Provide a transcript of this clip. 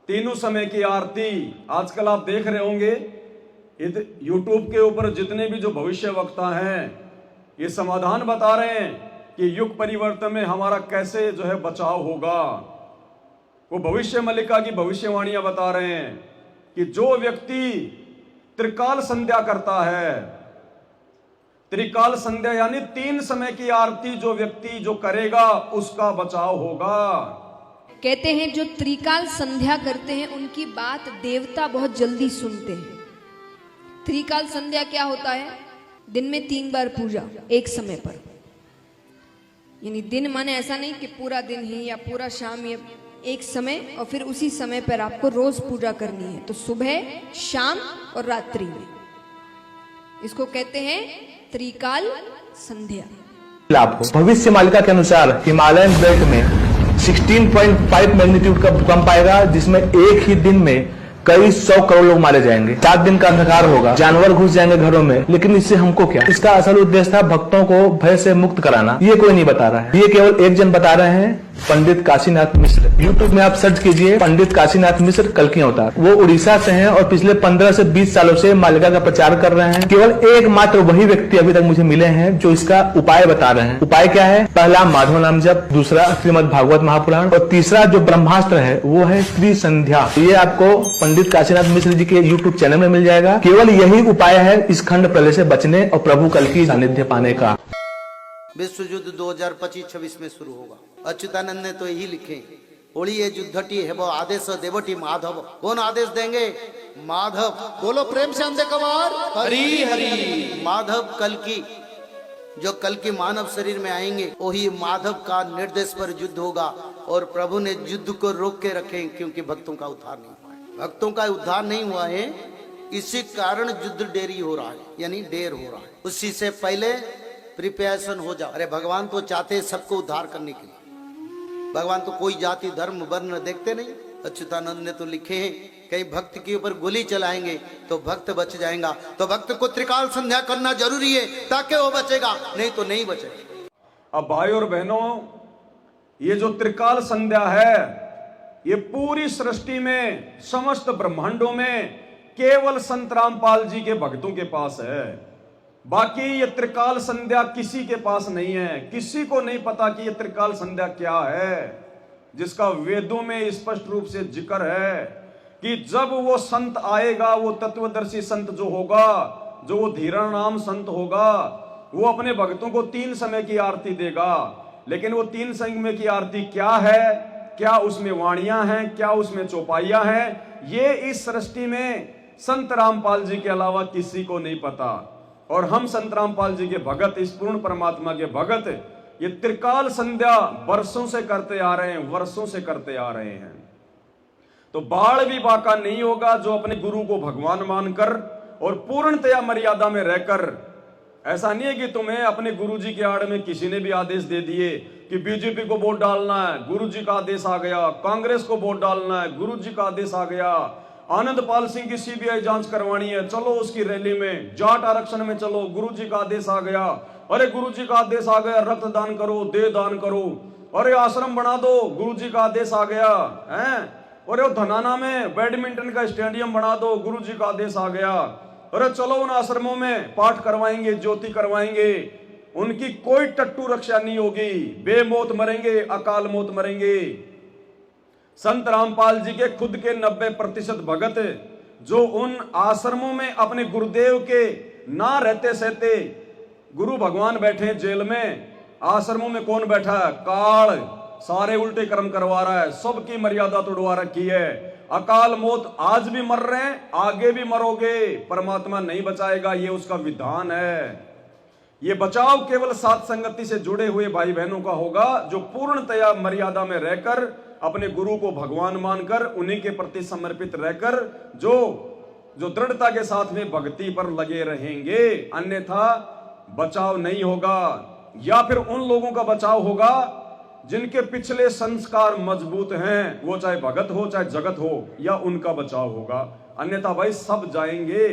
तीनों समय की आरती। आजकल आप देख रहे होंगे यूट्यूब के ऊपर जितने भी जो भविष्य वक्ता हैं ये समाधान बता रहे हैं कि युग परिवर्तन में हमारा कैसे जो है बचाव होगा। वो भविष्य मल्लिका की भविष्यवाणियां बता रहे हैं कि जो व्यक्ति त्रिकाल संध्या करता है, त्रिकाल संध्या यानी 3 समय की आरती जो व्यक्ति जो करेगा उसका बचाव होगा। कहते हैं जो त्रिकाल संध्या करते हैं उनकी बात देवता बहुत जल्दी सुनते हैं। त्रिकाल संध्या क्या होता है? दिन में 3 बार पूजा एक समय पर, यानी दिन माने ऐसा नहीं कि पूरा दिन ही या पूरा शाम, ये एक समय और फिर उसी समय पर आपको रोज पूजा करनी है। तो सुबह, शाम और रात्रि में, इसको कहते हैं त्रिकाल संध्या। भविष्य मालिका के अनुसार हिमालयन बेल्ट में 16.5 मैग्नीट्यूड का भूकंप आएगा, जिसमें एक ही दिन में कई 100 करोड़ लोग मारे जाएंगे। 7 दिन का अंधकार होगा, जानवर घुस जाएंगे घरों में। लेकिन इससे हमको क्या? इसका असल उद्देश्य था भक्तों को भय से मुक्त कराना। ये कोई नहीं बता रहा है, ये केवल एक जन बता रहे हैं, पंडित काशीनाथ मिश्र। यूट्यूब में आप सर्च कीजिए पंडित काशीनाथ मिश्र कल्कि अवतार। वो उड़ीसा से हैं और पिछले 15 से 20 सालों से मालिका का प्रचार कर रहे हैं। केवल एकमात्र वही व्यक्ति अभी तक मुझे मिले हैं जो इसका उपाय बता रहे हैं। उपाय क्या है? पहला माधव नाम जप, दूसरा श्रीमद् भागवत महापुराण और तीसरा जो ब्रह्मास्त्र है वो है त्रिसंध्या। ये आपको पंडित काशीनाथ मिश्र जी के यूट्यूब चैनल में मिल जाएगा। केवल यही उपाय है इस खंड प्रलय से बचने और प्रभु कल्कि सानिध्य पाने का। विश्व युद्ध 2025-26 में शुरू होगा। अच्युतानंद ने तो यही लिखे, होली ये युद्धटी है वो आदेश देवटी माधव। कौन आदेश देंगे? माधव। बोलो प्रेम से अंधे कवार हरि हरि। माधव कल्कि, जो कल्कि मानव शरीर में आएंगे वही माधव का निर्देश पर युद्ध होगा। और प्रभु ने युद्ध को रोक के रखे क्योंकि भक्तों का उद्धार नहीं हुआ है। भक्तों का उद्धार नहीं हुआ है, इसी कारण युद्ध देरी हो रहा है, यानी देर हो रहा है। उसी से पहले प्रिपरेशन हो जाओ। अरे भगवान तो चाहते हैं सबको उद्धार करने के लिए। भगवान तो कोई जाति धर्म वर्ण देखते नहीं। अच्युतानंद ने तो लिखे हैं कहीं भक्त के ऊपर गोली चलाएंगे तो भक्त बच जाएगा। तो भक्त को त्रिकाल संध्या करना जरूरी है ताकि वो बचेगा, नहीं तो नहीं बचेगा। अब भाई और बहनों, ये जो त्रिकाल संध्या है ये पूरी सृष्टि में, समस्त ब्रह्मांडों में केवल संत रामपाल जी के भक्तों के पास है। बाकी ये त्रिकाल संध्या किसी के पास नहीं है। किसी को नहीं पता कि ये त्रिकाल संध्या क्या है, जिसका वेदों में स्पष्ट रूप से जिक्र है कि जब वो संत आएगा, वो तत्वदर्शी संत जो होगा, जो वो धीरण नाम संत होगा, वो अपने भक्तों को 3 समय की आरती देगा। लेकिन वो 3 समय की आरती क्या है, क्या उसमें वाणियां हैं, क्या उसमें चौपाइयां हैं, ये इस सृष्टि में संत रामपाल जी के अलावा किसी को नहीं पता। और हम संत रामपाल जी के भगत, इस पूर्ण परमात्मा के भगत, ये त्रिकाल संध्या वर्षों से करते आ रहे हैं, वर्षों से करते आ रहे हैं। तो बाढ़ भी बाका नहीं होगा जो अपने गुरु को भगवान मानकर और पूर्णतया मर्यादा में रहकर। ऐसा नहीं है कि तुम्हें अपने गुरु जी के आड़ में किसी ने भी आदेश दे दिए कि बीजेपी को वोट डालना है, गुरु जी का आदेश आ गया, कांग्रेस को वोट डालना है, गुरु जी का आदेश आ गया, आनंदपाल सिंह की सीबीआई जांच करवानी है, चलो उसकी रैली में, जाट आरक्षण में चलो, गुरुजी का आदेश आ गया, अरे गुरुजी का आदेश आ गया, रक्तदान करो, देह दान करो, अरे आश्रम बना दो, गुरुजी का आदेश आ गया है, अरे धनाना में बैडमिंटन का स्टेडियम बना दो, गुरुजी का आदेश आ गया, अरे चलो उन आश्रमों में पाठ करवाएंगे, ज्योति करवाएंगे। उनकी कोई टट्टू रक्षा नहीं होगी, बेमौत मरेंगे, अकाल मौत मरेंगे। संत रामपाल जी के खुद के 90% भगत जो उन आश्रमों में अपने गुरुदेव के ना रहते सहते, गुरु भगवान बैठे जेल में, आश्रमों में कौन बैठा है? काल, सारे उल्टे कर्म करवा रहा है, सबकी मर्यादा तोड़वा रखी है। अकाल मौत आज भी मर रहे हैं, आगे भी मरोगे, परमात्मा नहीं बचाएगा, ये उसका विधान है। ये बचाव केवल साथ संगति से जुड़े हुए भाई बहनों का होगा जो पूर्णतया मर्यादा में रहकर अपने गुरु को भगवान मानकर उन्हीं के प्रति समर्पित रहकर जो दृढ़ता के साथ में भक्ति पर लगे रहेंगे। अन्यथा बचाव नहीं होगा, या फिर उन लोगों का बचाव होगा जिनके पिछले संस्कार मजबूत हैं, वो चाहे भगत हो चाहे जगत हो, या उनका बचाव होगा। अन्यथा भाई सब जाएंगे।